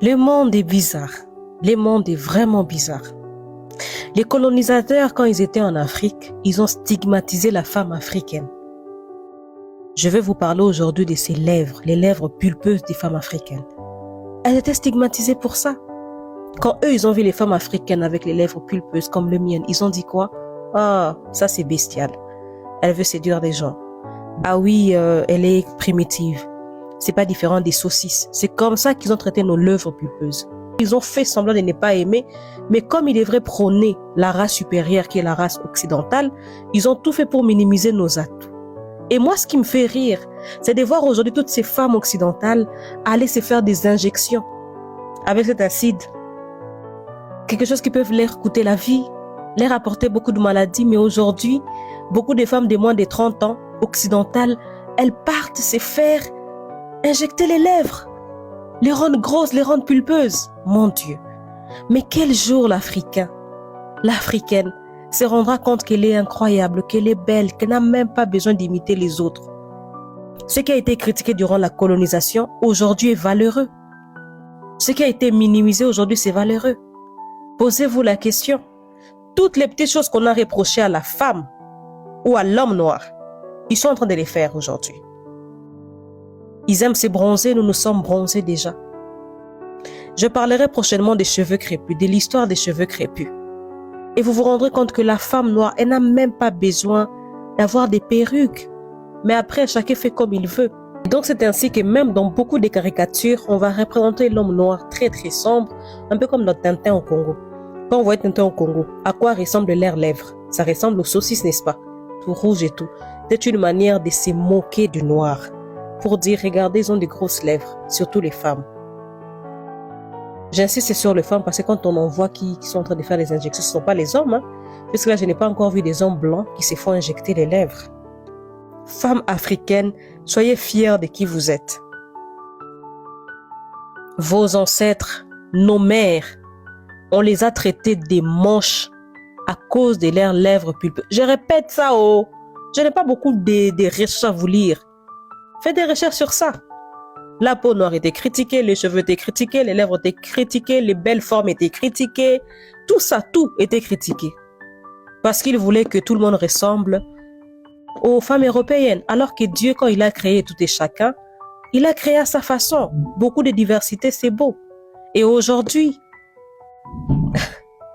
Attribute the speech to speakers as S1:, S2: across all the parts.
S1: Le monde est bizarre. Le monde est vraiment bizarre. Les colonisateurs, quand ils étaient en Afrique, ils ont stigmatisé la femme africaine. Je vais vous parler aujourd'hui de ces lèvres, les lèvres pulpeuses des femmes africaines. Elles étaient stigmatisées pour ça. Quand eux, ils ont vu les femmes africaines avec les lèvres pulpeuses comme le mien, ils ont dit quoi? Ah, ça c'est bestial. Elle veut séduire des gens. Ah oui, elle est primitive. C'est pas différent des saucisses. C'est comme ça qu'ils ont traité nos lèvres pulpeuses. Ils ont fait semblant de ne pas aimer, mais comme ils devraient prôner la race supérieure qui est la race occidentale, ils ont tout fait pour minimiser nos atouts. Et moi, ce qui me fait rire, c'est de voir aujourd'hui toutes ces femmes occidentales aller se faire des injections avec cet acide. Quelque chose qui peut leur coûter la vie, leur apporter beaucoup de maladies. Mais aujourd'hui, beaucoup de femmes de moins de 30 ans, occidentales, elles partent se faire injecter les lèvres, les rendre grosses, les rendre pulpeuses. Mon Dieu. Mais quel jour l'Africain, l'Africaine, se rendra compte qu'elle est incroyable, qu'elle est belle, qu'elle n'a même pas besoin d'imiter les autres. Ce qui a été critiqué durant la colonisation, aujourd'hui est valeureux. Ce qui a été minimisé aujourd'hui, c'est valeureux. Posez-vous la question. Toutes les petites choses qu'on a reprochées à la femme ou à l'homme noir, ils sont en train de les faire aujourd'hui. Ils aiment se bronzer, nous sommes bronzés déjà. Je parlerai prochainement des cheveux crépus, de l'histoire des cheveux crépus. Et vous vous rendrez compte que la femme noire, elle n'a même pas besoin d'avoir des perruques. Mais après, chacun fait comme il veut. Et donc c'est ainsi que même dans beaucoup de caricatures, on va représenter l'homme noir très très sombre, un peu comme dans Tintin au Congo. Quand on voit Tintin au Congo, à quoi ressemblent leurs lèvres? Ça ressemble aux saucisses, n'est-ce pas? Tout rouge et tout. C'est une manière de se moquer du noir. Pour dire, regardez, ils ont des grosses lèvres, surtout les femmes. J'insiste sur les femmes parce que quand on en voit qui sont en train de faire des injections, ce ne sont pas les hommes. Puisque là, je n'ai pas encore vu des hommes blancs qui se font injecter les lèvres. Femmes africaines, soyez fiers de qui vous êtes. Vos ancêtres, nos mères, on les a traités des manches à cause de leurs lèvres pulpeuses. Je répète ça, oh. Je n'ai pas beaucoup de recherches à vous lire. Faites des recherches sur ça. La peau noire était critiquée, les cheveux étaient critiqués, les lèvres étaient critiquées, les belles formes étaient critiquées. Tout ça, tout était critiqué. Parce qu'il voulait que tout le monde ressemble aux femmes européennes. Alors que Dieu, quand il a créé tout et chacun, il a créé à sa façon. Beaucoup de diversité, c'est beau. Et aujourd'hui,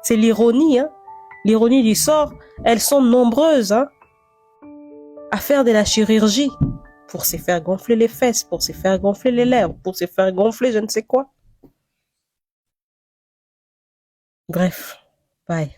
S1: c'est l'ironie, hein? L'ironie du sort, elles sont nombreuses, hein, à faire de la chirurgie pour se faire gonfler les fesses, pour se faire gonfler les lèvres, pour se faire gonfler je ne sais quoi. Bref, bye.